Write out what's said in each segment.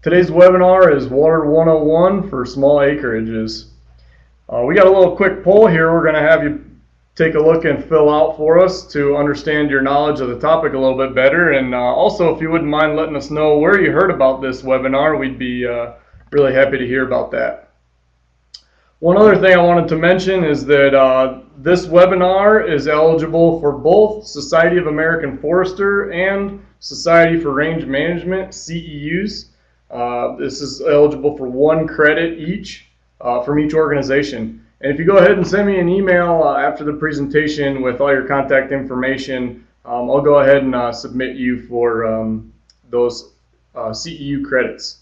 Today's webinar is Water 101 for small acreages. We got a little quick poll here we're going to have you take a look and fill out for us to understand your knowledge of the topic a little bit better. And also, if you wouldn't mind letting us know where you heard about this webinar, we'd be really happy to hear about that. One other thing I wanted to mention is that this webinar is eligible for both Society of American Forester and Society for Range Management, CEUs. This is eligible for 1 credit each from each organization. And if you go ahead and send me an email after the presentation with all your contact information, I'll go ahead and submit you for those CEU credits.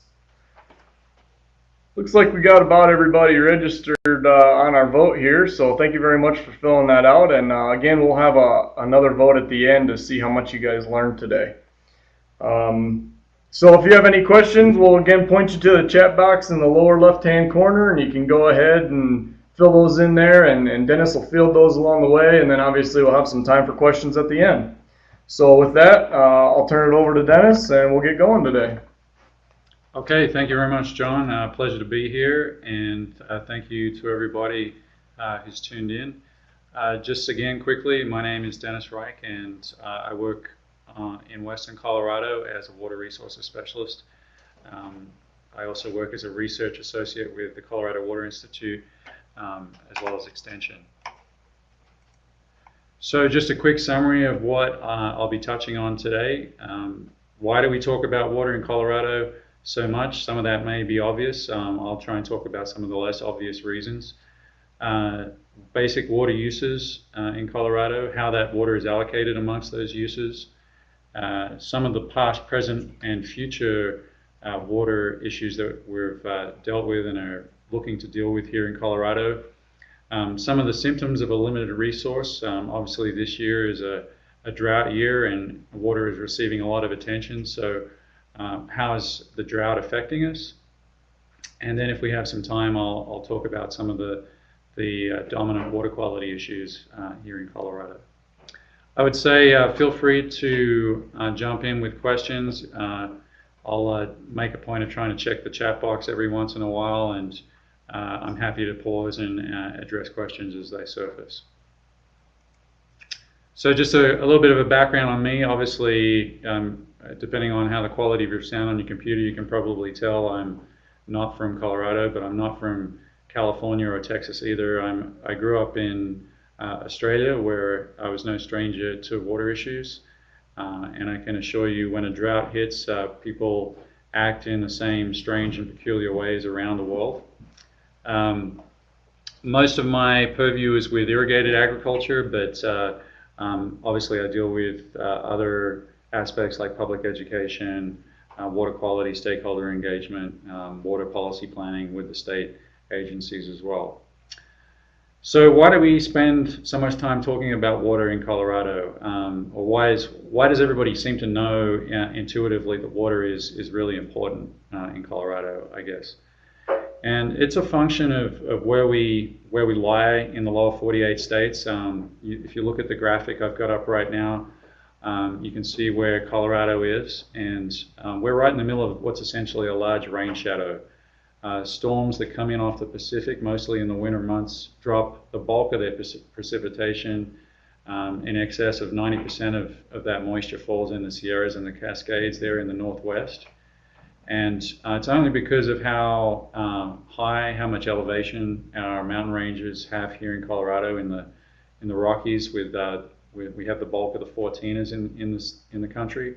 Looks like we got about everybody registered on our vote here, so thank you very much for filling that out. And again, we'll have another vote at the end to see how much you guys learned today. So if you have any questions, we'll again point you to the chat box in the lower left-hand corner, and you can go ahead and fill those in there, and Dennis will field those along the way, and then obviously we'll have some time for questions at the end. So with that, I'll turn it over to Dennis, and we'll get going today. Okay, thank you very much, John. Pleasure to be here, and thank you to everybody who's tuned in. Just again, quickly, my name is Dennis Reich, and I work in Western Colorado as a water resources specialist. I also work as a research associate with the Colorado Water Institute, as well as Extension. So just a quick summary of what I'll be touching on today. Why do we talk about water in Colorado so much? Some of that may be obvious. I'll try and talk about some of the less obvious reasons. Basic water uses in Colorado, how that water is allocated amongst those uses. Some of the past, present, and future water issues that we've dealt with and are looking to deal with here in Colorado. Some of the symptoms of a limited resource. Obviously this year is a drought year and water is receiving a lot of attention. So how is the drought affecting us? And then if we have some time, I'll talk about some of the dominant water quality issues here in Colorado. I would say feel free to jump in with questions. I'll make a point of trying to check the chat box every once in a while, and I'm happy to pause and address questions as they surface. So just a little bit of a background on me. Obviously, depending on how the quality of your sound on your computer, you can probably tell I'm not from Colorado, but I'm not from California or Texas either. I grew up in Australia, where I was no stranger to water issues, and I can assure you when a drought hits, people act in the same strange and peculiar ways around the world. Most of my purview is with irrigated agriculture, but obviously I deal with other aspects like public education, water quality, stakeholder engagement, water policy planning with the state agencies as well. So why do we spend so much time talking about water in Colorado? Or why does everybody seem to know intuitively that water is really important in Colorado, I guess? And it's a function of where we lie in the lower 48 states. If you look at the graphic I've got up right now, you can see where Colorado is, and we're right in the middle of what's essentially a large rain shadow. Storms that come in off the Pacific, mostly in the winter months, drop the bulk of their precipitation. In excess of 90% of that moisture falls in the Sierras and the Cascades there in the northwest. And it's only because of how how much elevation our mountain ranges have here in Colorado in the Rockies. We have the bulk of the 14ers in the country.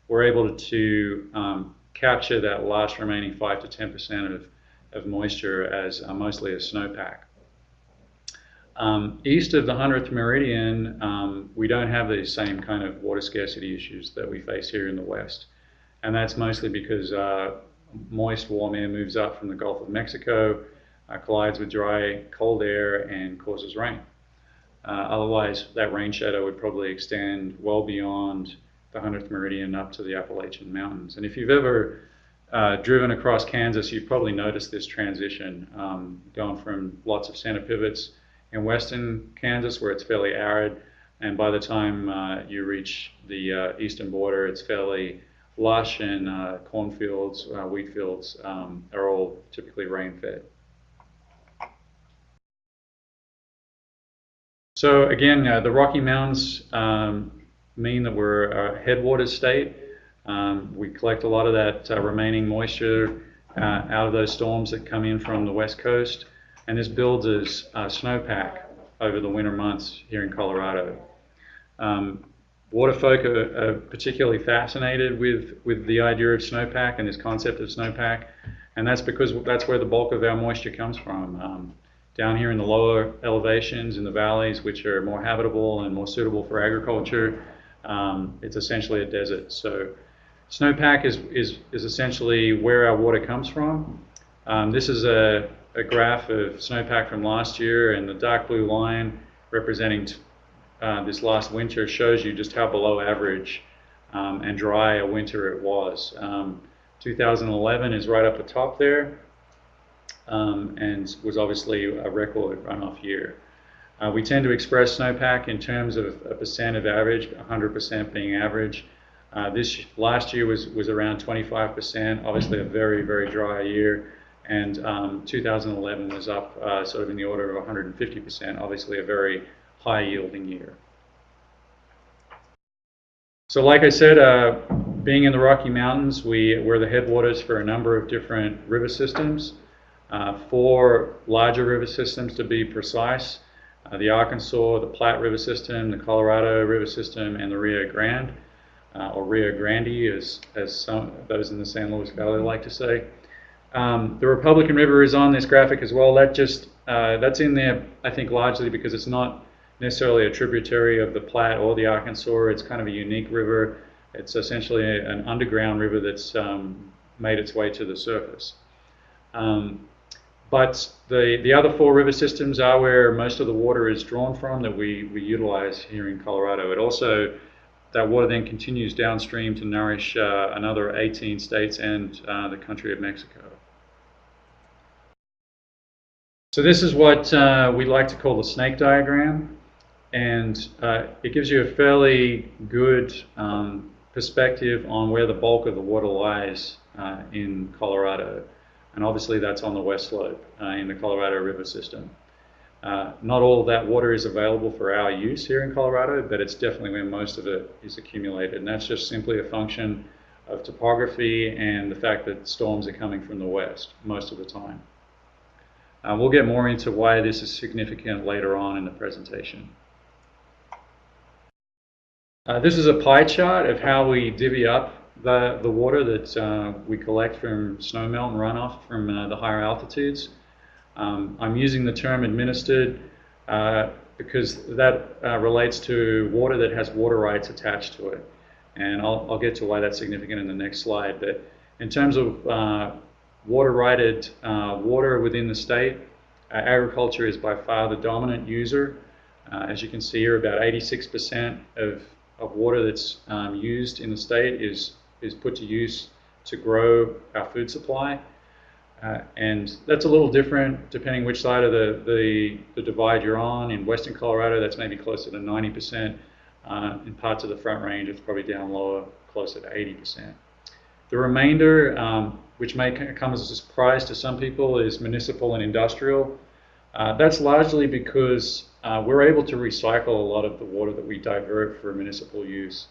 We're able to capture that last remaining 5 to 10% of moisture as mostly a snowpack. East of the 100th meridian, we don't have these same kind of water scarcity issues that we face here in the West. And that's mostly because moist warm air moves up from the Gulf of Mexico, collides with dry cold air, and causes rain. Otherwise, that rain shadow would probably extend well beyond the 100th meridian up to the Appalachian Mountains. And if you've ever driven across Kansas, you've probably noticed this transition, going from lots of center pivots in western Kansas, where it's fairly arid, and by the time you reach the eastern border, it's fairly lush, and cornfields, wheat fields are all typically rain-fed. So again, the Rocky Mountains mean that we're a headwaters state. We collect a lot of that remaining moisture out of those storms that come in from the west coast, and this builds as snowpack over the winter months here in Colorado. Waterfolk are particularly fascinated with the idea of snowpack and this concept of snowpack, and that's because that's where the bulk of our moisture comes from. Down here in the lower elevations, in the valleys, which are more habitable and more suitable for agriculture, it's essentially a desert. So snowpack is essentially where our water comes from. This is a graph of snowpack from last year, and the dark blue line representing this last winter shows you just how below average and dry a winter it was. 2011 is right up the top there, and was obviously a record runoff year. We tend to express snowpack in terms of a percent of average, 100% being average. This last year was around 25%, obviously a very, very dry year, and 2011 was up sort of in the order of 150%, obviously a very high yielding year. So like I said, being in the Rocky Mountains, we're the headwaters for a number of different river systems. 4 larger river systems to be precise: the Arkansas, the Platte River System, the Colorado River System, and the Rio Grande, or Rio Grande, as some those in the San Luis Valley like to say. The Republican River is on this graphic as well. That's in there, I think, largely because it's not necessarily a tributary of the Platte or the Arkansas. It's kind of a unique river. It's essentially an underground river that's made its way to the surface. But the other 4 river systems are where most of the water is drawn from that we utilize here in Colorado. It also, that water then continues downstream to nourish another 18 states and the country of Mexico. So this is what we like to call the snake diagram, and it gives you a fairly good perspective on where the bulk of the water lies in Colorado. And obviously that's on the west slope in the Colorado River system. Not all of that water is available for our use here in Colorado, but it's definitely where most of it is accumulated. And that's just simply a function of topography and the fact that storms are coming from the west most of the time. We'll get more into why this is significant later on in the presentation. This is a pie chart of how we divvy up the water that we collect from snowmelt and runoff from the higher altitudes. I'm using the term administered because that relates to water that has water rights attached to it. And I'll get to why that's significant in the next slide. But in terms of water-righted water within the state, agriculture is by far the dominant user. As you can see here, about 86% of water that's used in the state is put to use to grow our food supply. And that's a little different depending which side of the divide you're on. In western Colorado, that's maybe closer to 90%. In parts of the Front Range, it's probably down lower, closer to 80%. The remainder, which may come as a surprise to some people, is municipal and industrial. That's largely because we're able to recycle a lot of the water that we divert for municipal use.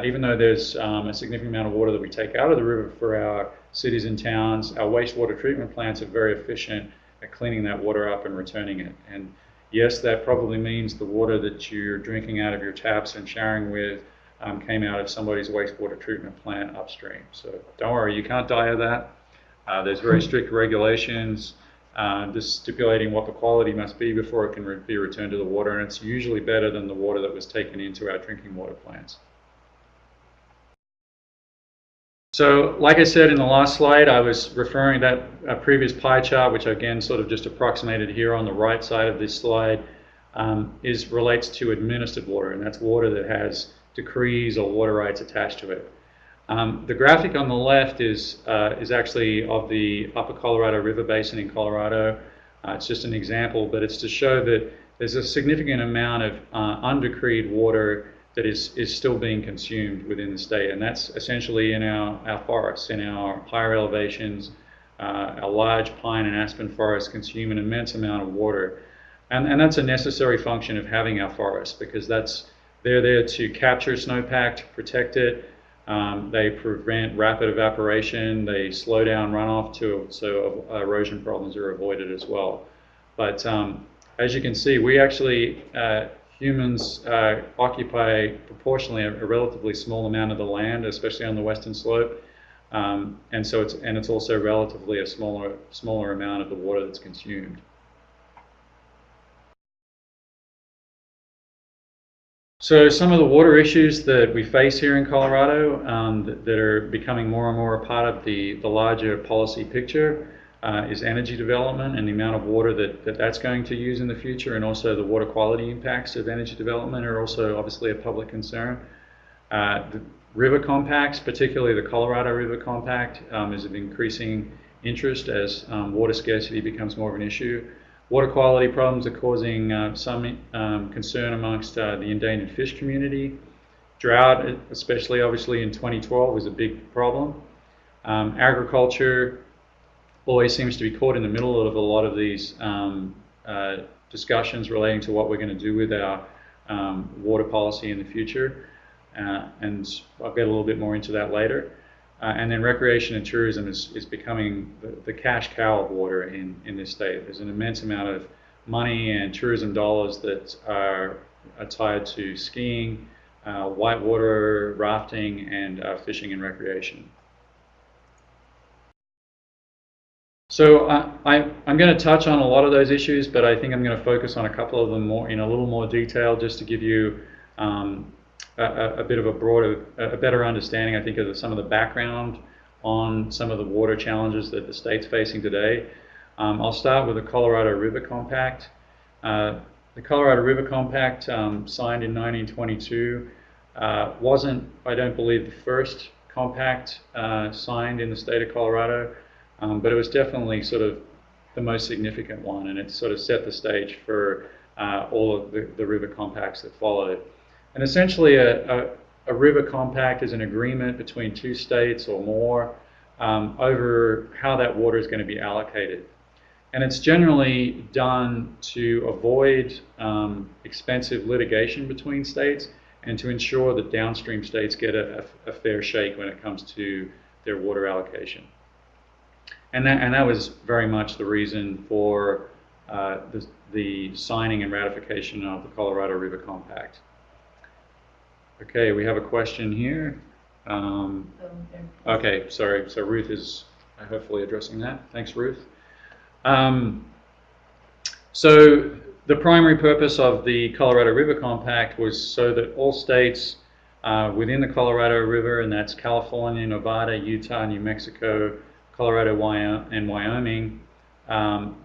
Even though there's a significant amount of water that we take out of the river for our cities and towns, our wastewater treatment plants are very efficient at cleaning that water up and returning it. And yes, that probably means the water that you're drinking out of your taps and showering with came out of somebody's wastewater treatment plant upstream. So don't worry, you can't die of that. There's very strict regulations just stipulating what the quality must be before it can be returned to the water, and it's usually better than the water that was taken into our drinking water plants. So like I said in the last slide, I was referring that previous pie chart, which again sort of just approximated here on the right side of this slide, relates to administered water, and that's water that has decrees or water rights attached to it. The graphic on the left is actually of the Upper Colorado River Basin in Colorado. It's just an example, but it's to show that there's a significant amount of undecreed water that is still being consumed within the state, and that's essentially in our forests, in our higher elevations. Our large pine and aspen forests consume an immense amount of water, and that's a necessary function of having our forests, because they're there to capture snowpack, to protect it. They prevent rapid evaporation. They slow down runoff so erosion problems are avoided as well. But as you can see, we actually, humans occupy proportionally a relatively small amount of the land, especially on the western slope. And it's also relatively a smaller amount of the water that's consumed. So some of the water issues that we face here in Colorado that are becoming more and more a part of the larger policy picture is energy development and the amount of water that's going to use in the future, and also the water quality impacts of energy development are also obviously a public concern. The river compacts, particularly the Colorado River Compact, is of increasing interest as water scarcity becomes more of an issue. Water quality problems are causing some concern amongst the endangered fish community. Drought, especially obviously in 2012, was a big problem. Agriculture always seems to be caught in the middle of a lot of these discussions relating to what we're going to do with our water policy in the future. And I'll get a little bit more into that later. And then recreation and tourism is becoming the cash cow of water in this state. There's an immense amount of money and tourism dollars that are tied to skiing, whitewater rafting, and fishing and recreation. So I'm going to touch on a lot of those issues, but I think I'm going to focus on a couple of them in a little more detail, just to give you a bit of a better understanding, I think, of some of the background on some of the water challenges that the state's facing today. I'll start with the Colorado River Compact. The Colorado River Compact, signed in 1922, wasn't, I don't believe, the first compact signed in the state of Colorado, but it was definitely sort of the most significant one, and it sort of set the stage for all of the river compacts that followed. And essentially, a river compact is an agreement between two states or more over how that water is going to be allocated. And it's generally done to avoid expensive litigation between states and to ensure that downstream states get a fair shake when it comes to their water allocation. And that was very much the reason for the signing and ratification of the Colorado River Compact. Okay, we have a question here. Okay, sorry. So Ruth is hopefully addressing that. Thanks, Ruth. So the primary purpose of the Colorado River Compact was so that all states within the Colorado River, and that's California, Nevada, Utah, New Mexico, Colorado, and Wyoming, and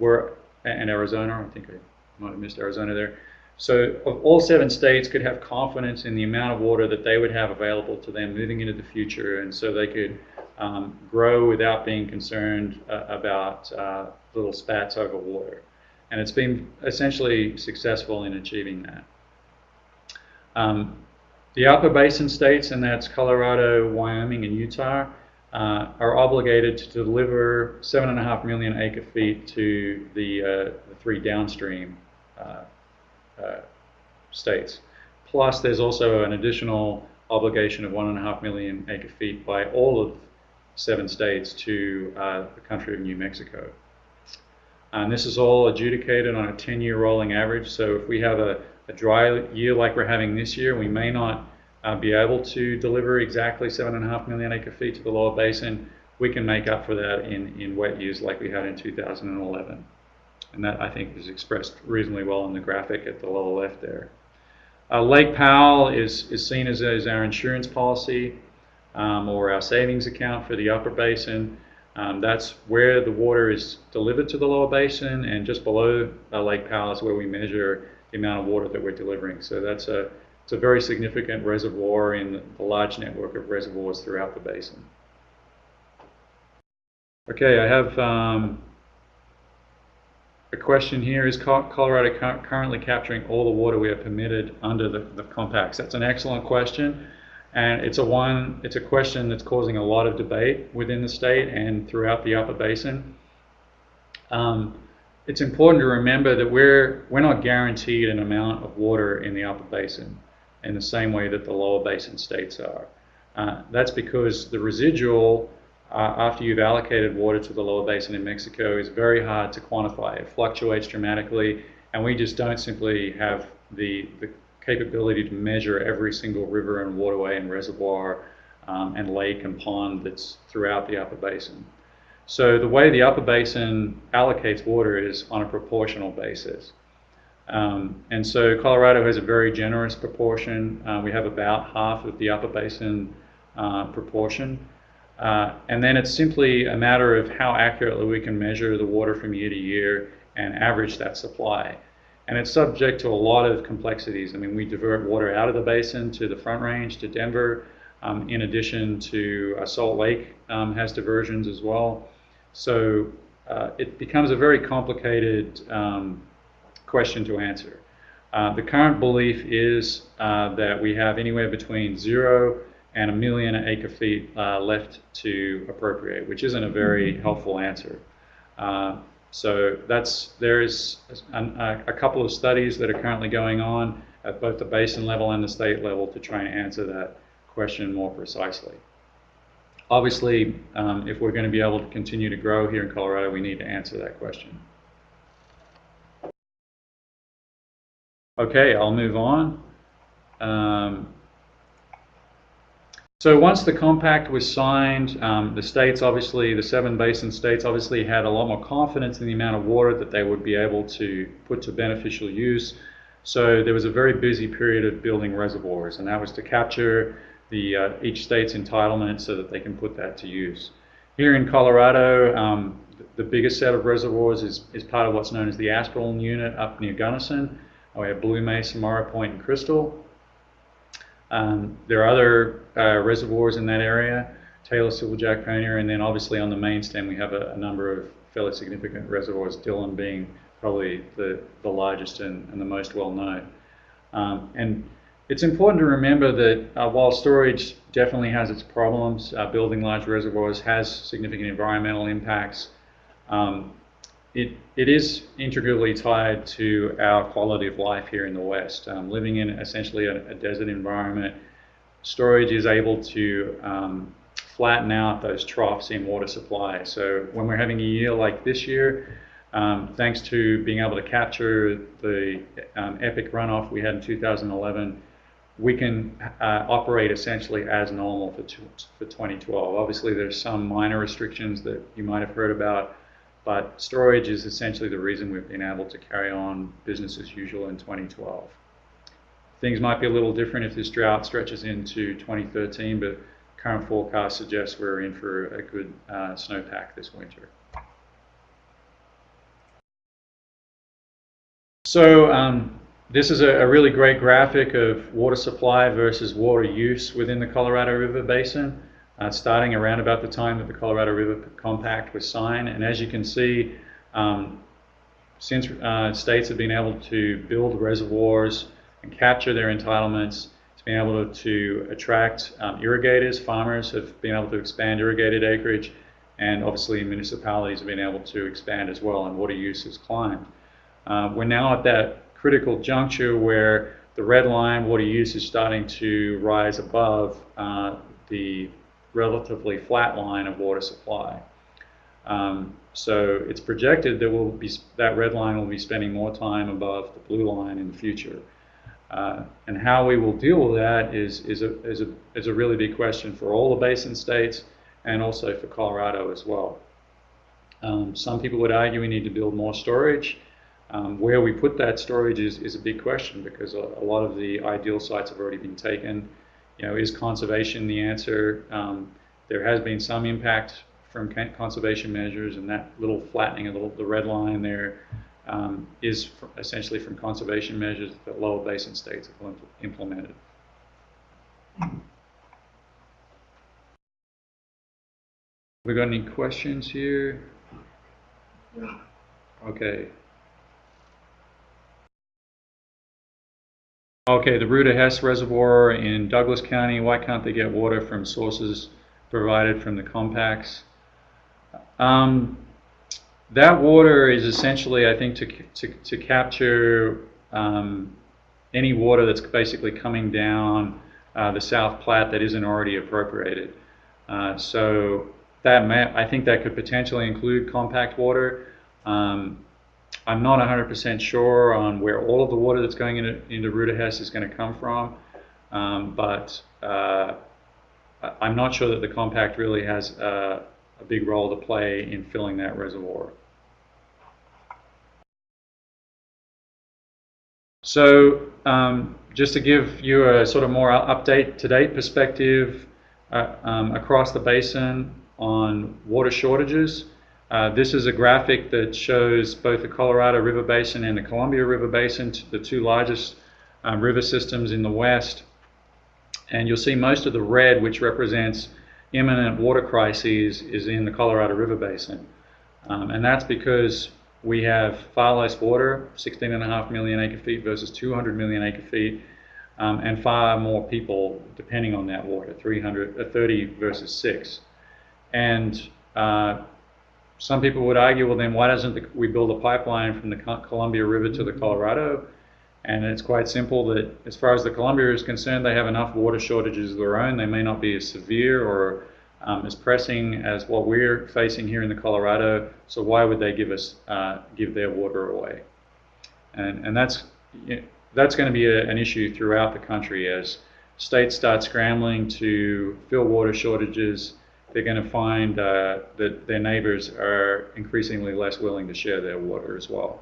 Arizona. I think I might have missed Arizona there. So all 7 states could have confidence in the amount of water that they would have available to them moving into the future, and so they could grow without being concerned about little spats over water. And it's been essentially successful in achieving that. The upper basin states, and that's Colorado, Wyoming, and Utah, are obligated to deliver 7.5 million acre-feet to the 3 downstream states. Plus, there's also an additional obligation of 1.5 million acre-feet by all of 7 states to the country of New Mexico. And this is all adjudicated on a 10-year rolling average. So if we have a dry year like we're having this year, we may not be able to deliver exactly 7.5 million acre-feet to the lower basin. We can make up for that in wet years like we had in 2011. And that, I think, is expressed reasonably well in the graphic at the lower left there. Lake Powell is seen as our insurance policy or our savings account for the upper basin. That's where the water is delivered to the lower basin, and just below Lake Powell is where we measure the amount of water that we're delivering. So it's a very significant reservoir in the large network of reservoirs throughout the basin. Okay, I have a question here, is Colorado currently capturing all the water we are permitted under the compacts? That's an excellent question, and it's a question that's causing a lot of debate within the state and throughout the Upper Basin. It's important to remember that we're not guaranteed an amount of water in the Upper Basin in the same way that the Lower Basin states are. That's because the residual, after you've allocated water to the Lower Basin in Mexico, is very hard to quantify. It fluctuates dramatically, and we just don't simply have the capability to measure every single river and waterway and reservoir and lake and pond that's throughout the Upper Basin. So the way the Upper Basin allocates water is on a proportional basis. And so Colorado has a very generous proportion. We have about half of the Upper Basin proportion. And then it's simply a matter of how accurately we can measure the water from year to year and average that supply. And it's subject to a lot of complexities. I mean, we divert water out of the basin to the Front Range, to Denver, in addition to Salt Lake has diversions as well. So it becomes a very complicated question to answer. The current belief is that we have anywhere between 0 and 1 million acre-feet left to appropriate, which isn't a very helpful answer. So there is a couple of studies that are currently going on at both the basin level and the state level to try and answer that question more precisely. Obviously, if we're going to be able to continue to grow here in Colorado, we need to answer that question. Okay, I'll move on. So once the compact was signed, the states, obviously, the 7 basin states obviously had a lot more confidence in the amount of water that they would be able to put to beneficial use. So there was a very busy period of building reservoirs, and that was to capture each state's entitlement so that they can put that to use. Here in Colorado, the biggest set of reservoirs is part of what's known as the Aspen Unit up near Gunnison. We have Blue Mesa, Morrow Point, and Crystal. There are other reservoirs in that area, Taylor, Silverjack, Pioneer, and then obviously on the main stem we have a number of fairly significant reservoirs, Dillon being probably the largest and the most well known. And it's important to remember that while storage definitely has its problems, building large reservoirs has significant environmental impacts. It is integrally tied to our quality of life here in the West. Living in essentially a desert environment, storage is able to flatten out those troughs in water supply. So when we're having a year like this year, thanks to being able to capture the epic runoff we had in 2011, we can operate essentially as normal for 2012. Obviously, there's some minor restrictions that you might have heard about, but storage is essentially the reason we've been able to carry on business as usual in 2012. Things might be a little different if this drought stretches into 2013, but current forecast suggests we're in for a good snowpack this winter. So this is a really great graphic of water supply versus water use within the Colorado River Basin. Starting around about the time that the Colorado River Compact was signed. And as you can see, since states have been able to build reservoirs and capture their entitlements, it's been able to attract irrigators. Farmers have been able to expand irrigated acreage, and obviously municipalities have been able to expand as well, and water use has climbed. We're now at that critical juncture where the red line, water use, is starting to rise above the relatively flat line of water supply. So it's projected that that red line will be spending more time above the blue line in the future. And how we will deal with that is a really big question for all the basin states and also for Colorado as well. Some people would argue we need to build more storage. Where we put that storage is a big question because a lot of the ideal sites have already been taken. Is conservation the answer? There has been some impact from conservation measures, and that little flattening of the red line there is essentially from conservation measures that lower basin states have implemented. Have we got any questions here? Okay. Okay, the Ruta Hess Reservoir in Douglas County, why can't they get water from sources provided from the compacts? That water is essentially, I think, to capture any water that's basically coming down the South Platte that isn't already appropriated. So I think that could potentially include compact water. I'm not 100% sure on where all of the water that's going into Ruta Hess is going to come from, but I'm not sure that the compact really has a big role to play in filling that reservoir. So just to give you a sort of more up-to-date perspective across the basin on water shortages, this is a graphic that shows both the Colorado River Basin and the Columbia River Basin, the two largest river systems in the West. And you'll see most of the red, which represents imminent water crises, is in the Colorado River Basin. And that's because we have far less water, 16.5 million acre feet versus 200 million acre feet, and far more people depending on that water, 30 versus 6. And some people would argue, well, then why doesn't we build a pipeline from the Columbia River to the Colorado? And it's quite simple that as far as the Columbia is concerned, they have enough water shortages of their own. They may not be as severe or as pressing as what we're facing here in the Colorado. So why would they give their water away? And that's going to be an issue throughout the country as states start scrambling to fill water shortages. They're going to find that their neighbors are increasingly less willing to share their water as well.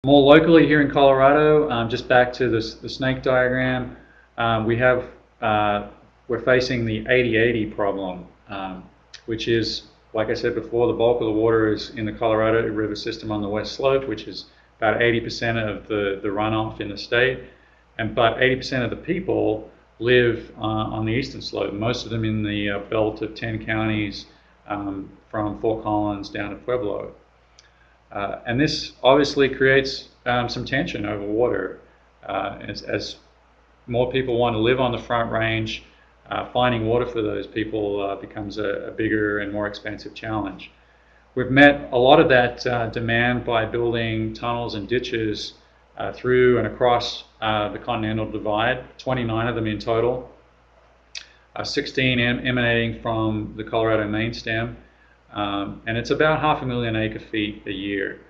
More locally here in Colorado, just back to the snake diagram, we're facing the 80-80 problem, which is, like I said before, the bulk of the water is in the Colorado River system on the west slope, which is about 80% of the runoff in the state, but 80% of the people live on the eastern slope, most of them in the belt of 10 counties from Fort Collins down to Pueblo. And this obviously creates some tension over water. As more people want to live on the Front Range, finding water for those people becomes a bigger and more expensive challenge. We've met a lot of that demand by building tunnels and ditches through and across the Continental Divide, 29 of them in total, 16 emanating from the Colorado main stem. And it's about 500,000 acre feet a year,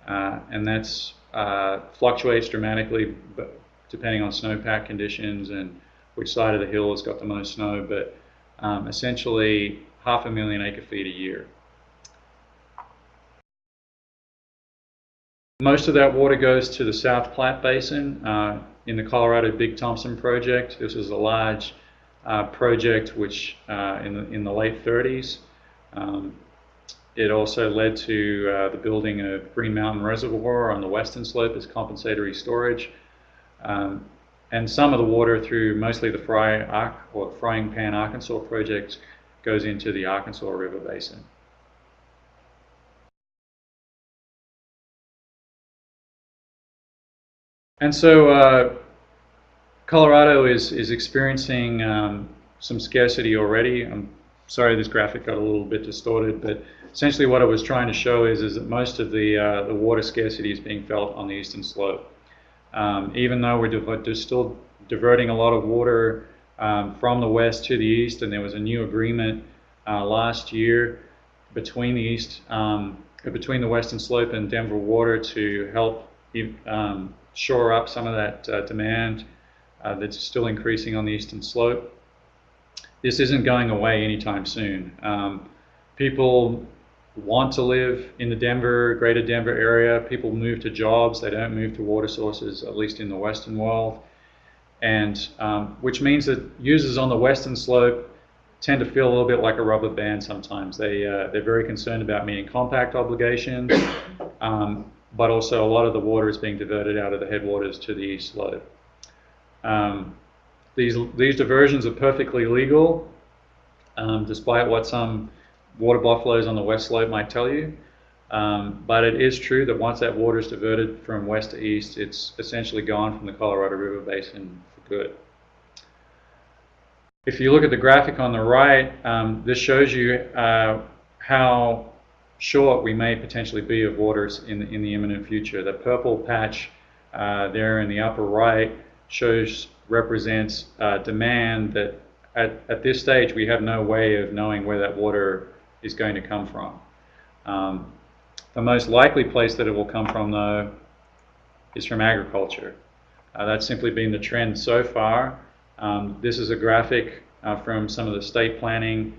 and that's fluctuates dramatically depending on snowpack conditions and which side of the hill has got the most snow, but essentially 500,000 acre feet a year. Most of that water goes to the South Platte Basin in the Colorado Big Thompson project. This was a large project which in the late 30s. It also led to the building of Green Mountain Reservoir on the western slope as compensatory storage. And some of the water through mostly the Frying Pan Arkansas project goes into the Arkansas River Basin. And so Colorado is experiencing some scarcity already. I'm sorry this graphic got a little bit distorted, but essentially what I was trying to show is that most of the water scarcity is being felt on the eastern slope. Even though we're still diverting a lot of water from the west to the east, and there was a new agreement last year between the western slope and Denver Water to help shore up some of that demand that's still increasing on the eastern slope. This isn't going away anytime soon. People want to live in the greater Denver area. People move to jobs. They don't move to water sources, at least in the Western world. And which means that users on the western slope tend to feel a little bit like a rubber band sometimes. They're very concerned about meeting compact obligations, but also a lot of the water is being diverted out of the headwaters to the east slope. These diversions are perfectly legal, despite what some water buffaloes on the west slope might tell you. But it is true that once that water is diverted from west to east, it's essentially gone from the Colorado River Basin for good. If you look at the graphic on the right, this shows you how short we may potentially be of waters in the imminent future. The purple patch there in the upper right represents demand that at this stage we have no way of knowing where that water is going to come from. The most likely place that it will come from, though, is from agriculture. That's simply been the trend so far. This is a graphic from some of the state planning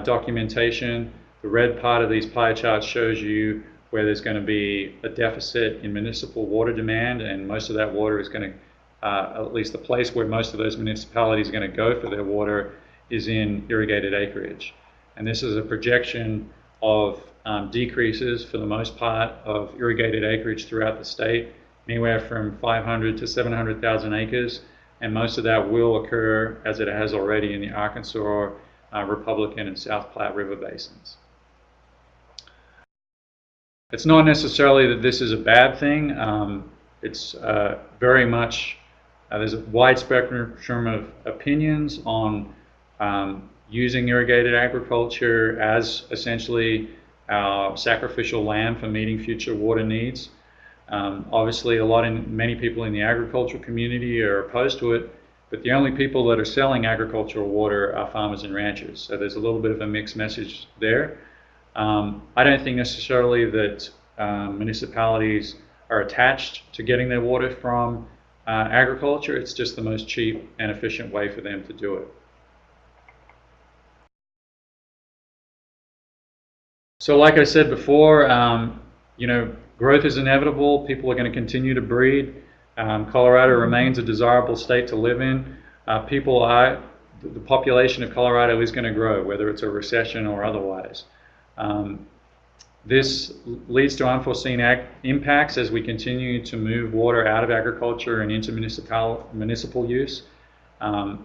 documentation. The red part of these pie charts shows you where there's going to be a deficit in municipal water demand, and most of that water is going to, at least the place where most of those municipalities are going to go for their water is in irrigated acreage. And this is a projection of decreases for the most part of irrigated acreage throughout the state, anywhere from 500 to 700,000 acres, and most of that will occur, as it has already, in the Arkansas, Republican, and South Platte River basins. It's not necessarily that this is a bad thing. It's very much, there's a wide spectrum of opinions on using irrigated agriculture as essentially our sacrificial lamb for meeting future water needs. Obviously, many people in the agricultural community are opposed to it, but the only people that are selling agricultural water are farmers and ranchers. So there's a little bit of a mixed message there. I don't think necessarily that municipalities are attached to getting their water from agriculture. It's just the most cheap and efficient way for them to do it. So like I said before, growth is inevitable. People are going to continue to breed. Colorado remains a desirable state to live in. The population of Colorado is going to grow, whether it's a recession or otherwise. This leads to unforeseen impacts as we continue to move water out of agriculture and into municipal use. A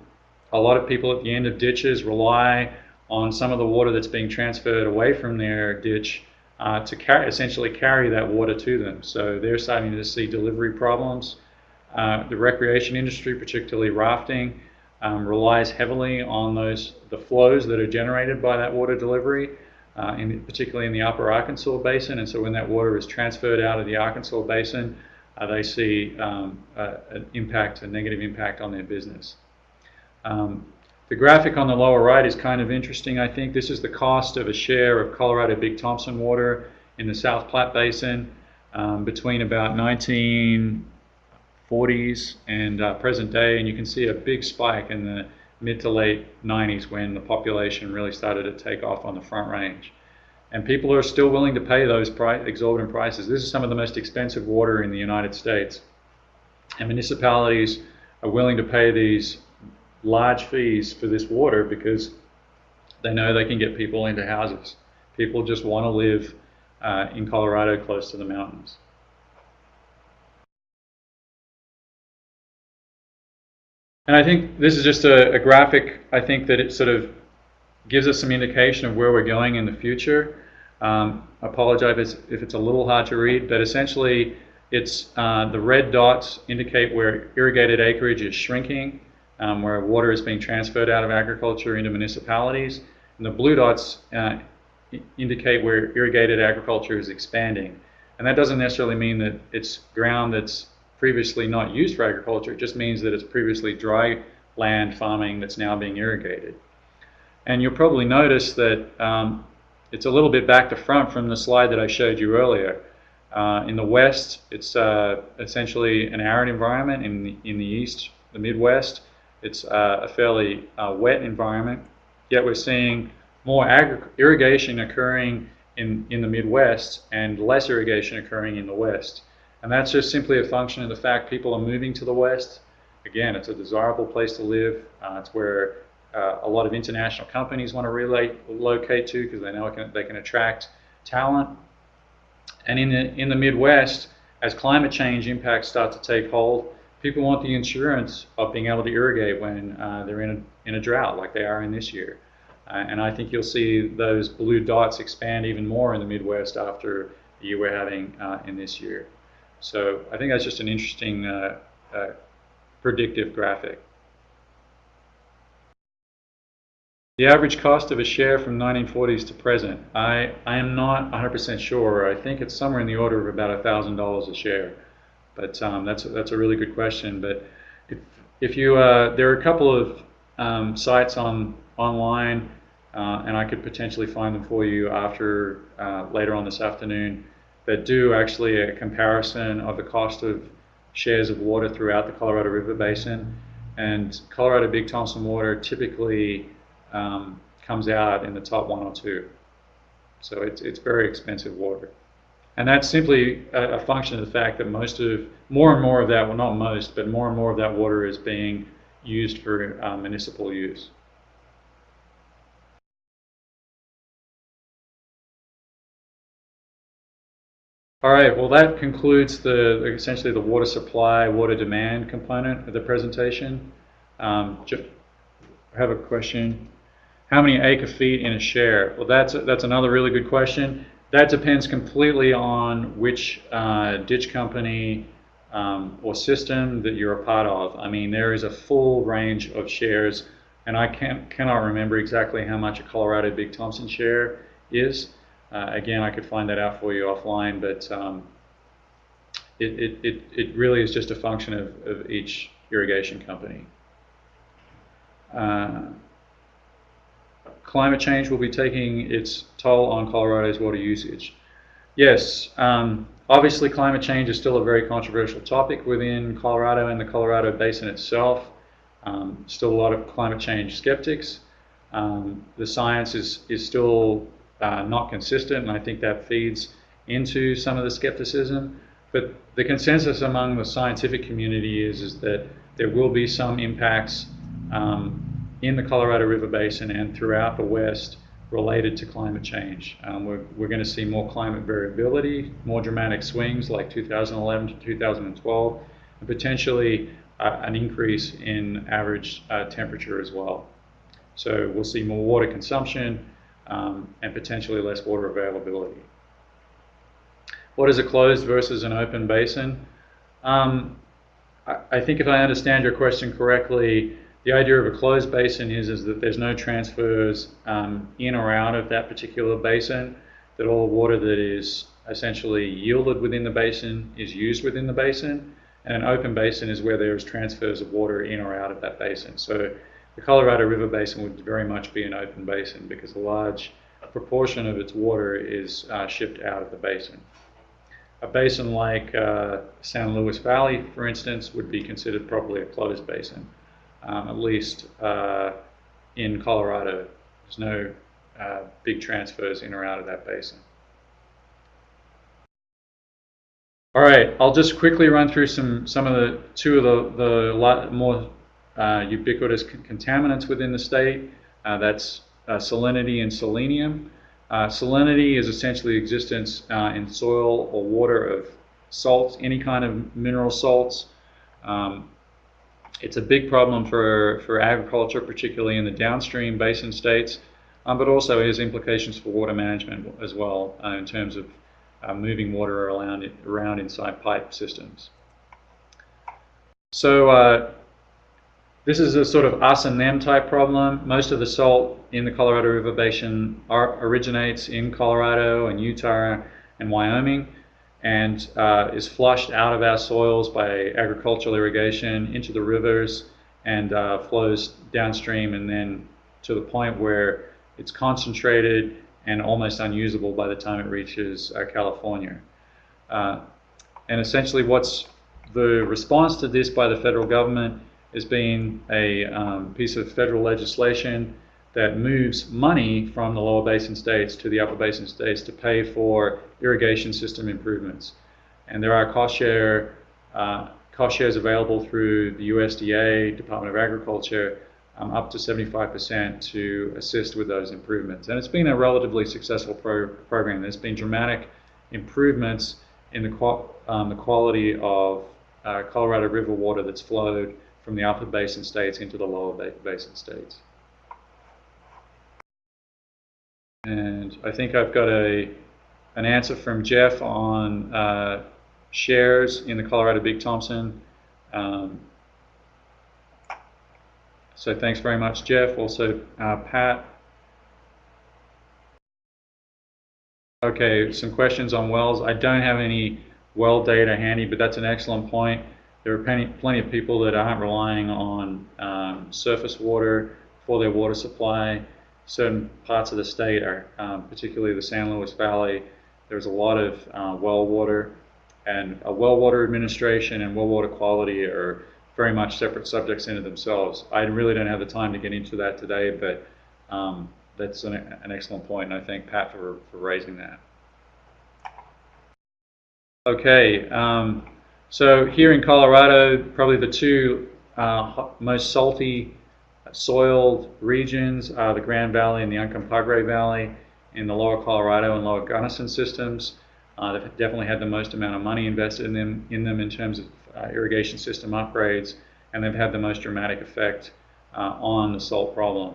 lot of people at the end of ditches rely on some of the water that's being transferred away from their ditch to essentially carry that water to them. So they're starting to see delivery problems. The recreation industry, particularly rafting, relies heavily on the flows that are generated by that water delivery, particularly in the upper Arkansas Basin. And so when that water is transferred out of the Arkansas Basin, they see a negative impact on their business. The graphic on the lower right is kind of interesting, I think. This is the cost of a share of Colorado Big Thompson water in the South Platte Basin between about 1940s and present day, and you can see a big spike in the mid to late 90s when the population really started to take off on the Front Range. And people are still willing to pay those exorbitant prices. This is some of the most expensive water in the United States. And municipalities are willing to pay these large fees for this water because they know they can get people into houses. People just want to live in Colorado close to the mountains. And I think this is just a graphic, I think that it sort of gives us some indication of where we're going in the future. I apologize if it's a little hard to read, but essentially it's the red dots indicate where irrigated acreage is shrinking, where water is being transferred out of agriculture into municipalities, and the blue dots indicate where irrigated agriculture is expanding. And that doesn't necessarily mean that it's ground that's previously not used for agriculture. It just means that it's previously dry land farming that's now being irrigated. And you'll probably notice that it's a little bit back to front from the slide that I showed you earlier. In the west, it's essentially an arid environment. In the east, the Midwest, it's a fairly wet environment. Yet we're seeing more irrigation occurring in the Midwest and less irrigation occurring in the west. And that's just simply a function of the fact people are moving to the west. Again, it's a desirable place to live. It's where a lot of international companies want to relocate to because they know they can attract talent. And in the Midwest, as climate change impacts start to take hold, people want the insurance of being able to irrigate when they're in a drought like they are in this year. And I think you'll see those blue dots expand even more in the Midwest after the year we're having in this year. So I think that's just an interesting predictive graphic. The average cost of a share from 1940s to present, I am not 100% sure. I think it's somewhere in the order of about $1,000 a share. But that's a really good question. But if you there are a couple of sites online, and I could potentially find them for you after later on this afternoon, that do actually a comparison of the cost of shares of water throughout the Colorado River Basin. And Colorado Big Thompson water typically comes out in the top 1 or 2. So it's very expensive water. And that's simply a function of the fact that more and more of that, well, not most, but more and more of that water is being used for municipal use. All right, well, that concludes essentially the water supply, water demand component of the presentation. I have a question. How many acre feet in a share? Well, that's another really good question. That depends completely on which ditch company or system that you're a part of. I mean, there is a full range of shares, and I cannot remember exactly how much a Colorado Big Thompson share is. Again, I could find that out for you offline, but it really is just a function of each irrigation company. Climate change will be taking its toll on Colorado's water usage. Yes, obviously climate change is still a very controversial topic within Colorado and the Colorado Basin itself. Still a lot of climate change skeptics. The science is still not consistent, and I think that feeds into some of the skepticism. But the consensus among the scientific community is that there will be some impacts in the Colorado River Basin and throughout the West related to climate change. We're going to see more climate variability, more dramatic swings like 2011 to 2012, and potentially an increase in average temperature as well. So we'll see more water consumption and potentially less water availability. What is a closed versus an open basin? I think if I understand your question correctly, the idea of a closed basin is that there's no transfers in or out of that particular basin, that all water that is essentially yielded within the basin is used within the basin, and an open basin is where there's transfers of water in or out of that basin. So the Colorado River Basin would very much be an open basin because a large proportion of its water is shipped out of the basin. A basin like San Luis Valley, for instance, would be considered probably a closed basin. At least in Colorado, there's no big transfers in or out of that basin. All right, I'll just quickly run through two of the more ubiquitous contaminants within the state. That's salinity and selenium. Salinity is essentially existence in soil or water of salts, any kind of mineral salts. It's a big problem for agriculture, particularly in the downstream basin states, but also has implications for water management as well in terms of moving water around inside pipe systems. So this is a sort of us and them type problem. Most of the salt in the Colorado River Basin originates in Colorado and Utah and Wyoming, and is flushed out of our soils by agricultural irrigation into the rivers and flows downstream, and then to the point where it's concentrated and almost unusable by the time it reaches California. And essentially what's the response to this by the federal government has been a piece of federal legislation that moves money from the lower basin states to the upper basin states to pay for irrigation system improvements. And there are cost shares available through the USDA, Department of Agriculture, up to 75% to assist with those improvements. And it's been a relatively successful program. There's been dramatic improvements in the quality of Colorado River water that's flowed from the upper basin states into the lower basin states. And I think I've got a an answer from Jeff on shares in the Colorado Big Thompson. So thanks very much, Jeff. Also, Pat. Okay, some questions on wells. I don't have any well data handy, but that's an excellent point. There are plenty of people that aren't relying on surface water for their water supply. Certain parts of the state, are, particularly the San Luis Valley, there's a lot of well water, and well water administration and well water quality are very much separate subjects into themselves. I really don't have the time to get into that today, but that's an excellent point, and I thank Pat for raising that. Okay, so here in Colorado, probably the two most salty soiled regions are the Grand Valley and the Uncompahgre Valley in the lower Colorado and lower Gunnison systems. They've definitely had the most amount of money invested in them in terms of irrigation system upgrades, and they've had the most dramatic effect on the salt problem.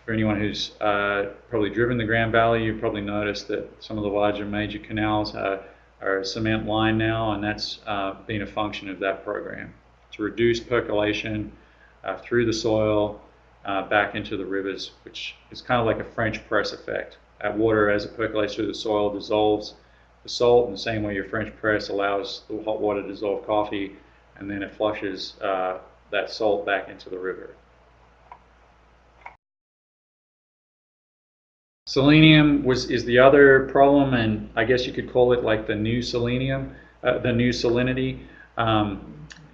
For anyone who's probably driven the Grand Valley, you've probably noticed that some of the larger major canals are cement lined now, and that's been a function of that program to reduce percolation through the soil back into the rivers, which is kind of like a French press effect. That water, as it percolates through the soil, dissolves the salt in the same way your French press allows the hot water to dissolve coffee, and then it flushes that salt back into the river. Selenium is the other problem, and I guess you could call it like the new selenium, the new salinity,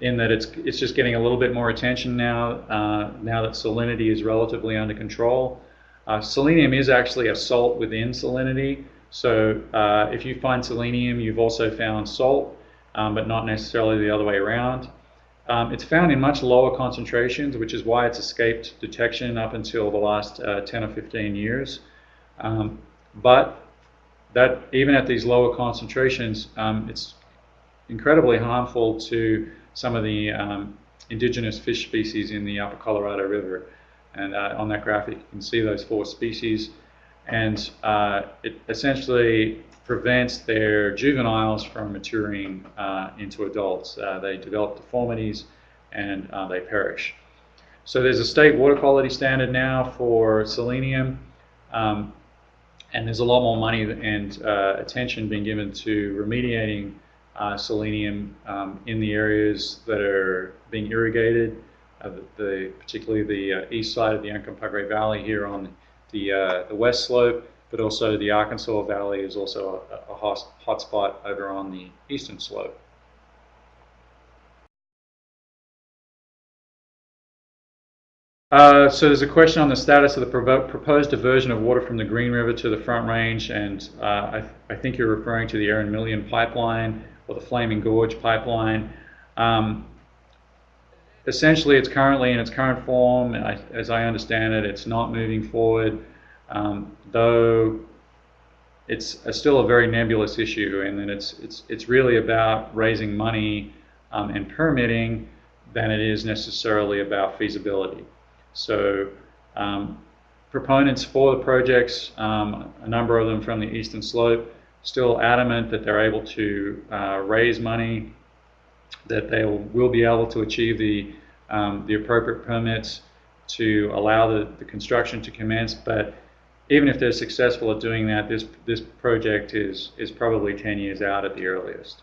in that it's just getting a little bit more attention now. Now that salinity is relatively under control. Selenium is actually a salt within salinity. So if you find selenium, you've also found salt, but not necessarily the other way around. It's found in much lower concentrations, which is why it's escaped detection up until the last 10 or 15 years. But that even at these lower concentrations, it's incredibly harmful to some of the indigenous fish species in the upper Colorado River. And on that graphic, you can see those 4 species. And it essentially prevents their juveniles from maturing into adults. They develop deformities and they perish. So there's a state water quality standard now for selenium, and there's a lot more money and attention being given to remediating selenium in the areas that are being irrigated, particularly the east side of the Uncompahgre Valley here on the west slope, but also the Arkansas Valley is also a hot spot over on the eastern slope. So there's a question on the status of the proposed diversion of water from the Green River to the Front Range, and I think you're referring to the Aaron Million pipeline or the Flaming Gorge pipeline. Essentially, it's currently in its current form. As I understand it, it's not moving forward, though it's still a very nebulous issue, and then it's really about raising money and permitting than it is necessarily about feasibility. So proponents for the projects, a number of them from the eastern slope, still adamant that they're able to raise money, that they will be able to achieve the appropriate permits to allow the construction to commence. But even if they're successful at doing that, this project is probably 10 years out at the earliest.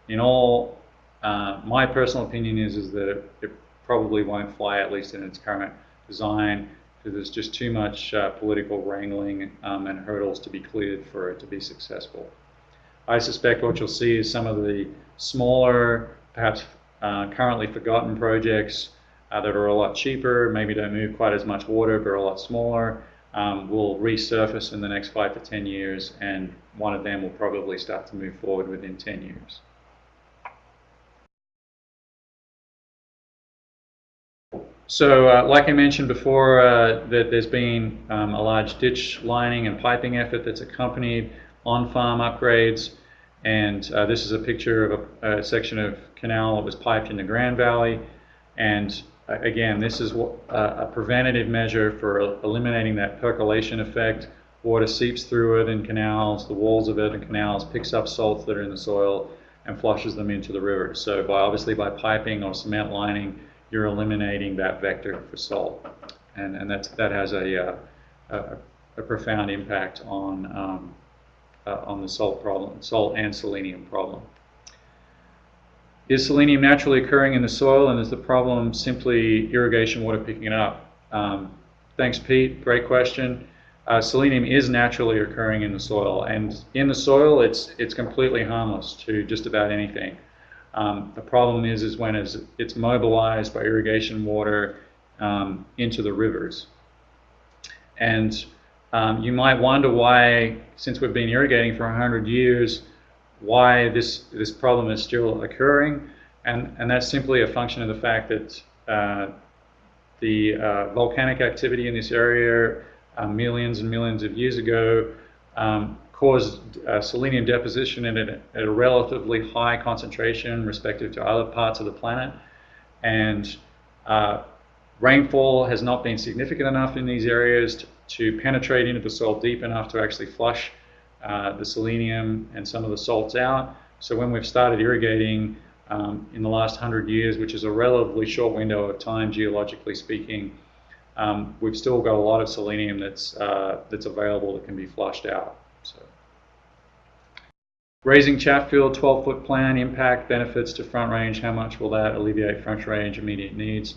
In all, my personal opinion is that it probably won't fly, at least in its current design, because there's just too much political wrangling and hurdles to be cleared for it to be successful. I suspect what you'll see is some of the smaller, perhaps currently forgotten projects that are a lot cheaper, maybe don't move quite as much water, but are a lot smaller, will resurface in the next 5 to 10 years, and one of them will probably start to move forward within 10 years. So like I mentioned before, that there's been a large ditch lining and piping effort that's accompanied on-farm upgrades, and this is a picture of a section of canal that was piped in the Grand Valley, and again, this is a preventative measure for eliminating that percolation effect water seeps through it in canals, the walls of it in canals, picks up salts that are in the soil and flushes them into the river. So obviously by piping or cement lining, you're eliminating that vector for salt, and that has a profound impact on the salt problem, salt and selenium problem. Is selenium naturally occurring in the soil, and is the problem simply irrigation water picking it up? Thanks, Pete. Great question. Selenium is naturally occurring in the soil, and in the soil, it's completely harmless to just about anything. The problem is when it's mobilized by irrigation water into the rivers. And you might wonder why, since we've been irrigating for 100 years, why this problem is still occurring, and that's simply a function of the fact that the volcanic activity in this area millions and millions of years ago caused selenium deposition at a relatively high concentration respective to other parts of the planet, and rainfall has not been significant enough in these areas to penetrate into the soil deep enough to actually flush the selenium and some of the salts out. So when we've started irrigating in the last 100 years, which is a relatively short window of time geologically speaking, we've still got a lot of selenium that's available that can be flushed out. So, raising Chatfield 12-foot plan, impact, benefits to Front Range, how much will that alleviate Front Range immediate needs?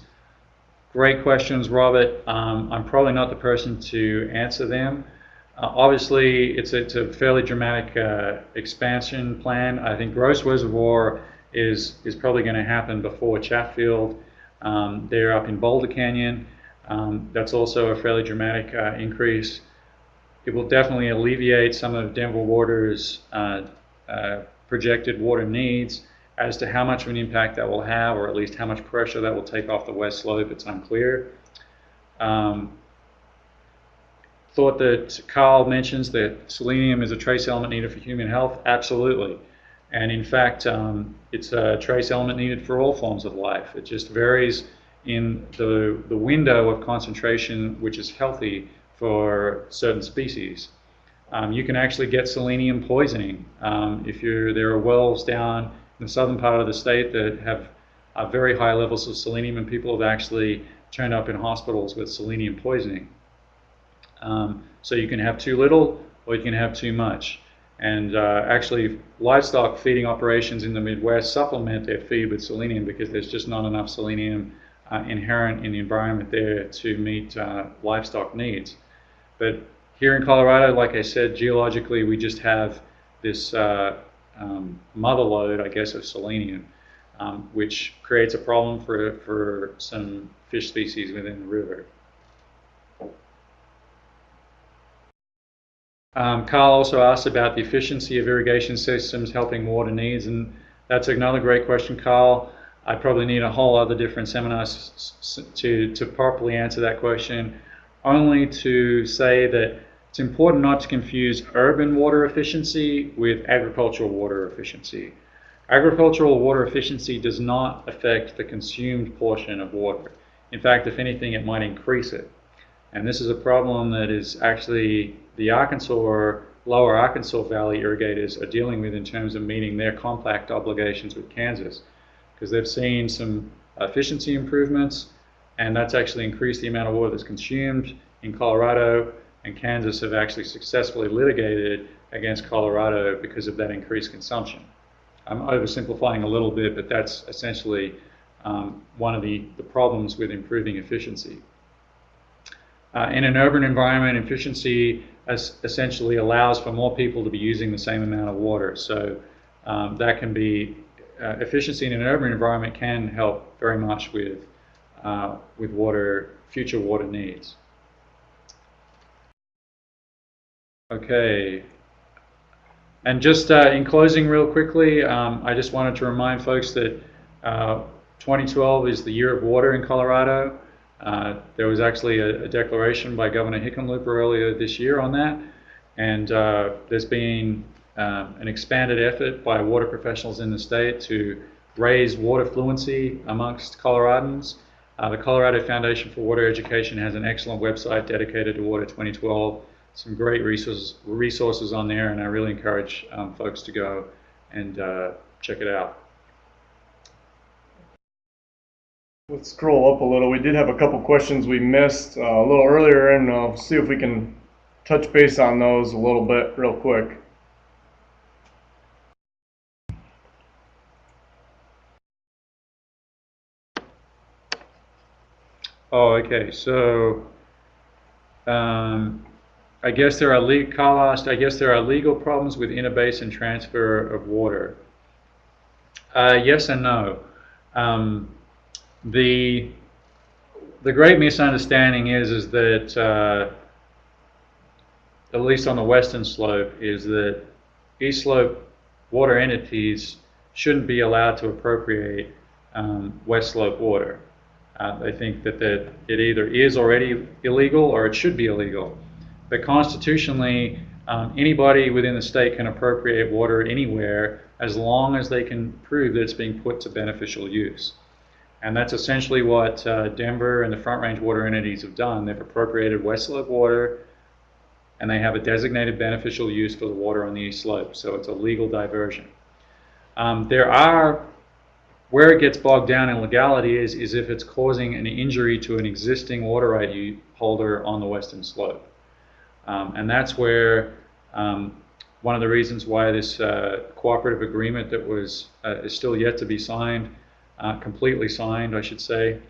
Great questions, Robert. I'm probably not the person to answer them. Obviously, it's a fairly dramatic expansion plan. I think Gross Reservoir is probably going to happen before Chatfield. They're up in Boulder Canyon. That's also a fairly dramatic increase. It will definitely alleviate some of Denver Water's projected water needs. As to how much of an impact that will have, or at least how much pressure that will take off the west slope, it's unclear. Thought that Carl mentions that selenium is a trace element needed for human health. Absolutely. And in fact, it's a trace element needed for all forms of life. It just varies in the window of concentration which is healthy for certain species. You can actually get selenium poisoning. There are wells down in the southern part of the state that have very high levels of selenium, and people have actually turned up in hospitals with selenium poisoning. So you can have too little or you can have too much. And actually, livestock feeding operations in the Midwest supplement their feed with selenium because there's just not enough selenium inherent in the environment there to meet livestock needs. But here in Colorado, like I said, geologically, we just have this mother lode, I guess, of selenium, which creates a problem for some fish species within the river. Carl also asked about the efficiency of irrigation systems helping water needs, and that's another great question, Carl. I probably need a whole other different seminar to properly answer that question, only to say that it's important not to confuse urban water efficiency with agricultural water efficiency. Agricultural water efficiency does not affect the consumed portion of water. In fact, if anything, it might increase it. And this is a problem that is actually the lower Arkansas Valley irrigators are dealing with in terms of meeting their compact obligations with Kansas, because they've seen some efficiency improvements, and that's actually increased the amount of water that's consumed in Colorado, and Kansas have actually successfully litigated against Colorado because of that increased consumption. I'm oversimplifying a little bit, but that's essentially one of the problems with improving efficiency. In an urban environment, efficiency essentially allows for more people to be using the same amount of water. So that can be, efficiency in an urban environment can help very much with future water needs. Okay. And just in closing real quickly, I just wanted to remind folks that 2012 is the year of water in Colorado. There was actually a declaration by Governor Hickenlooper earlier this year on that, and there's been an expanded effort by water professionals in the state to raise water fluency amongst Coloradans. The Colorado Foundation for Water Education has an excellent website dedicated to Water 2012. some great resources on there, and I really encourage folks to go and check it out. Let's scroll up a little. We did have a couple questions we missed a little earlier, and I'll see if we can touch base on those a little bit real quick. Oh, okay. So I guess there are legal problems with interbasin transfer of water. Yes and no. The great misunderstanding is that at least on the western slope, is that east slope water entities shouldn't be allowed to appropriate west slope water. They think that it either is already illegal or it should be illegal. But constitutionally, anybody within the state can appropriate water anywhere as long as they can prove that it's being put to beneficial use. And that's essentially what Denver and the Front Range water entities have done. They've appropriated west slope water, and they have a designated beneficial use for the water on the east slope. So it's a legal diversion. Where it gets bogged down in legality is if it's causing an injury to an existing water right holder on the western slope. And that's where one of the reasons why this cooperative agreement that is still yet to be signed, completely signed, I should say,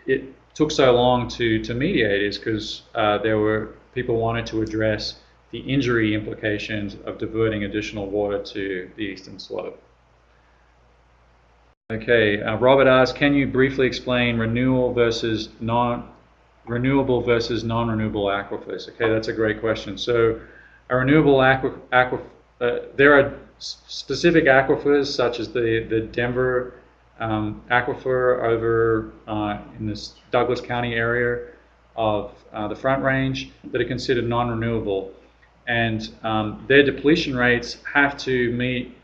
it took so long to mediate is because people wanted to address the injury implications of diverting additional water to the eastern slope. Okay, Robert asks, can you briefly explain renewable versus non-renewable aquifers? Okay, that's a great question. So a renewable there are specific aquifers such as the Denver aquifer over in this Douglas County area of the Front Range that are considered non-renewable, and their depletion rates have to meet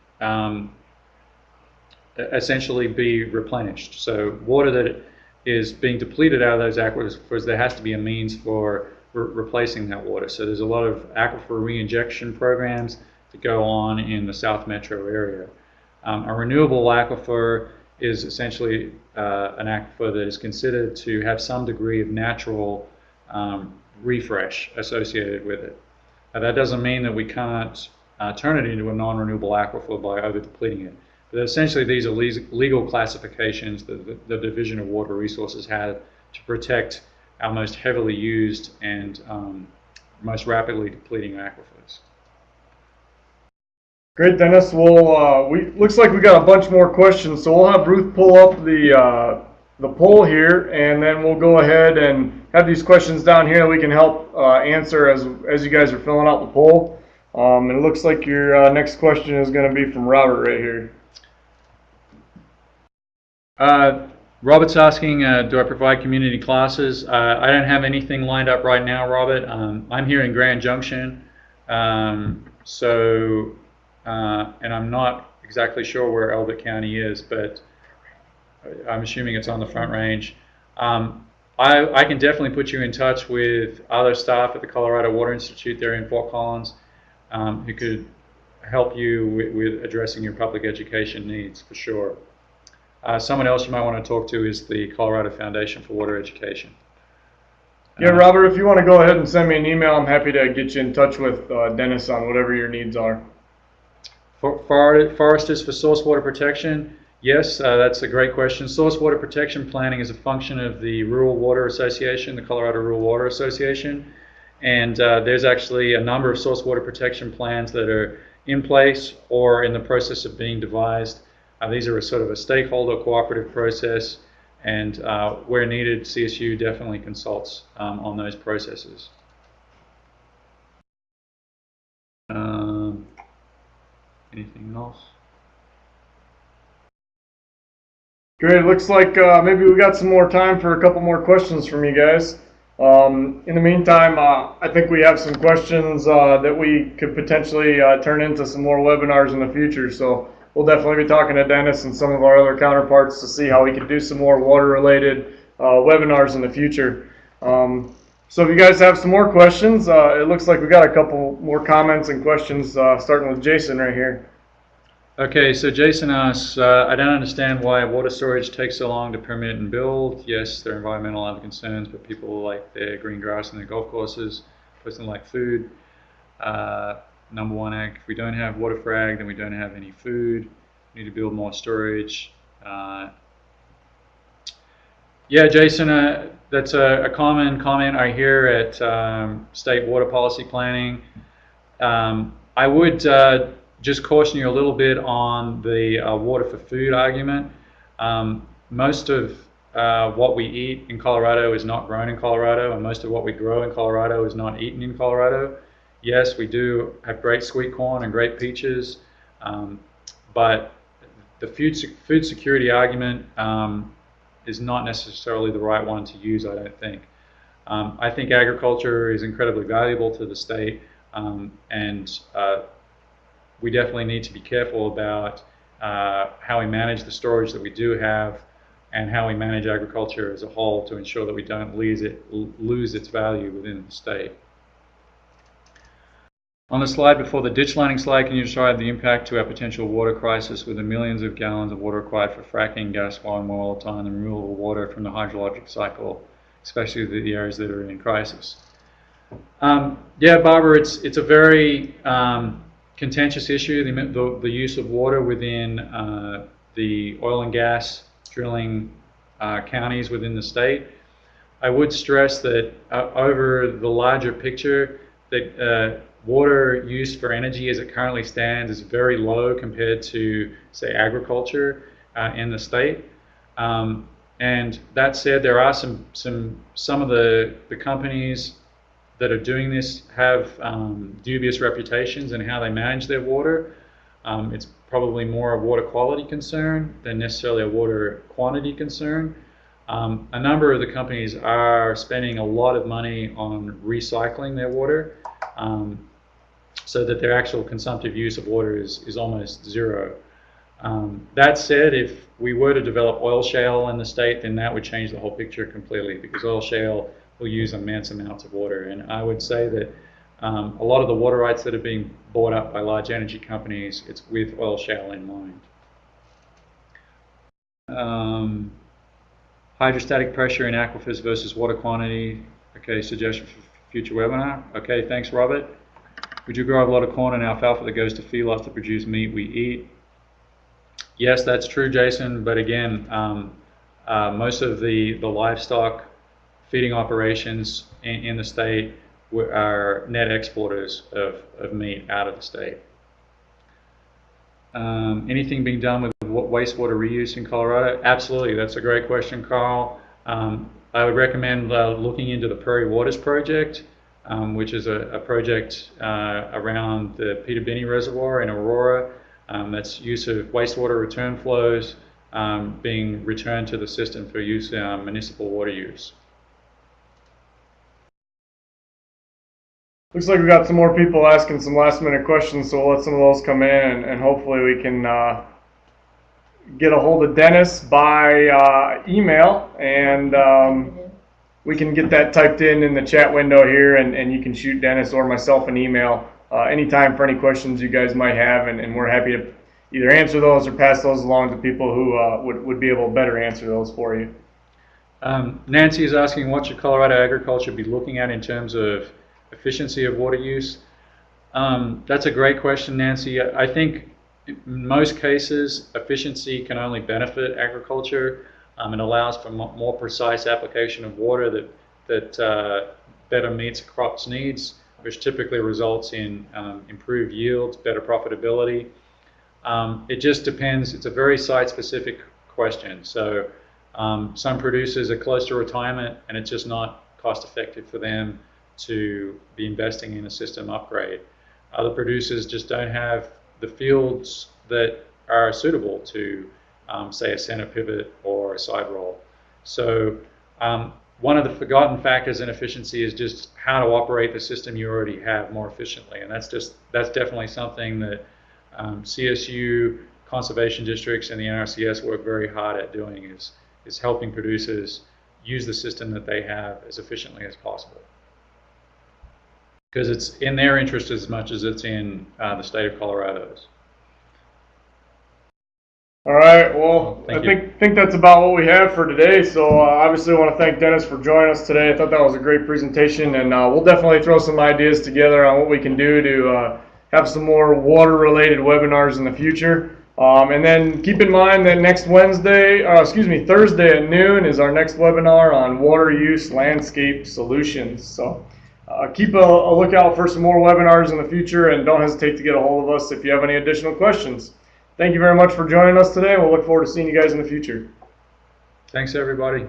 essentially be replenished. So water that is being depleted out of those aquifers, there has to be a means for replacing that water. So there's a lot of aquifer reinjection programs that go on in the South Metro area. A renewable aquifer is essentially an aquifer that is considered to have some degree of natural refresh associated with it. Now, that doesn't mean that we can't turn it into a non-renewable aquifer by over-depleting it. But essentially, these are legal classifications that the Division of Water Resources had to protect our most heavily used and most rapidly depleting aquifers. Great, Dennis. Well, looks like we got a bunch more questions, so we'll have Ruth pull up the poll here, and then we'll go ahead and have these questions down here that we can help answer as you guys are filling out the poll. And it looks like your next question is going to be from Robert right here. Robert's asking, do I provide community classes? I don't have anything lined up right now, Robert. I'm here in Grand Junction, and I'm not exactly sure where Elbert County is, but I'm assuming it's on the Front Range. I can definitely put you in touch with other staff at the Colorado Water Institute there in Fort Collins who could help you with addressing your public education needs for sure. Someone else you might want to talk to is the Colorado Foundation for Water Education. Yeah, Robert, if you want to go ahead and send me an email, I'm happy to get you in touch with Dennis on whatever your needs are. Foresters for source water protection. Yes, that's a great question. Source water protection planning is a function of the Rural Water Association, the Colorado Rural Water Association. And there's actually a number of source water protection plans that are in place or in the process of being devised. These are a sort of a stakeholder cooperative process, and where needed, CSU definitely consults on those processes. Anything else? Great. It looks like maybe we got some more time for a couple more questions from you guys. In the meantime, I think we have some questions that we could potentially turn into some more webinars in the future. So we'll definitely be talking to Dennis and some of our other counterparts to see how we can do some more water-related webinars in the future. So if you guys have some more questions, it looks like we got a couple more comments and questions, starting with Jason right here. Okay, so Jason asks, I don't understand why water storage takes so long to permit and build. Yes, there are environmental other concerns, but people like their green grass and their golf courses, person like food. Number one, if we don't have water for ag, then we don't have any food. We need to build more storage. Yeah, Jason, that's a common comment I hear at state water policy planning. I would just caution you a little bit on the water for food argument. Most of what we eat in Colorado is not grown in Colorado, and most of what we grow in Colorado is not eaten in Colorado. Yes, we do have great sweet corn and great peaches, but the food security argument is not necessarily the right one to use, I don't think. I think agriculture is incredibly valuable to the state, and we definitely need to be careful about how we manage the storage that we do have and how we manage agriculture as a whole to ensure that we don't lose its value within the state. On the slide before the ditch lining slide, can you describe the impact to our potential water crisis with the millions of gallons of water required for fracking, gas, well, and oil time, and removal of water from the hydrologic cycle, especially the areas that are in crisis? Yeah, Barbara, it's a very contentious issue, the use of water within the oil and gas drilling counties within the state. I would stress that over the larger picture, that water use for energy as it currently stands is very low compared to, say, agriculture in the state. And that said, there are some of the companies that are doing this have dubious reputations in how they manage their water. It's probably more a water quality concern than necessarily a water quantity concern. A number of the companies are spending a lot of money on recycling their water, so that their actual consumptive use of water is almost zero. That said, if we were to develop oil shale in the state, then that would change the whole picture completely, because oil shale will use immense amounts of water. And I would say that a lot of the water rights that are being bought up by large energy companies, it's with oil shale in mind. Hydrostatic pressure in aquifers versus water quantity. Okay, suggestion for future webinar. Okay, thanks, Robert. We do grow a lot of corn and alfalfa that goes to feedlots to produce meat we eat. Yes, that's true, Jason, but again, most of the livestock feeding operations in the state are net exporters of meat out of the state. Anything being done with wastewater reuse in Colorado? Absolutely, that's a great question, Carl. I would recommend looking into the Prairie Waters Project, which is a project around the Peter Binney Reservoir in Aurora. That's use of wastewater return flows being returned to the system for use in municipal water use. Looks like we got some more people asking some last minute questions, so we'll let some of those come in, and hopefully we can get a hold of Dennis by email, and we can get that typed in the chat window here, and you can shoot Dennis or myself an email anytime for any questions you guys might have, and we're happy to either answer those or pass those along to people who would be able to better answer those for you. Nancy is asking, what should Colorado agriculture be looking at in terms of efficiency of water use? That's a great question, Nancy. I think in most cases, efficiency can only benefit agriculture. It allows for more precise application of water that better meets a crop's needs, which typically results in improved yields, better profitability. It just depends. It's a very site-specific question. So some producers are close to retirement, and it's just not cost-effective for them to be investing in a system upgrade. Other producers just don't have the fields that are suitable to, say, a center pivot or a side roll. So one of the forgotten factors in efficiency is just how to operate the system you already have more efficiently, and that's definitely something that CSU, conservation districts, and the NRCS work very hard at doing, is helping producers use the system that they have as efficiently as possible. because it's in their interest as much as it's in the state of Colorado's. All right, well, I Thank you. think that's about what we have for today. So obviously I want to thank Dennis for joining us today. I thought that was a great presentation, and we'll definitely throw some ideas together on what we can do to have some more water-related webinars in the future. And then keep in mind that next Thursday at noon is our next webinar on water use landscape solutions. So keep a lookout for some more webinars in the future, and don't hesitate to get a hold of us if you have any additional questions. Thank you very much for joining us today, and we'll look forward to seeing you guys in the future. Thanks, everybody.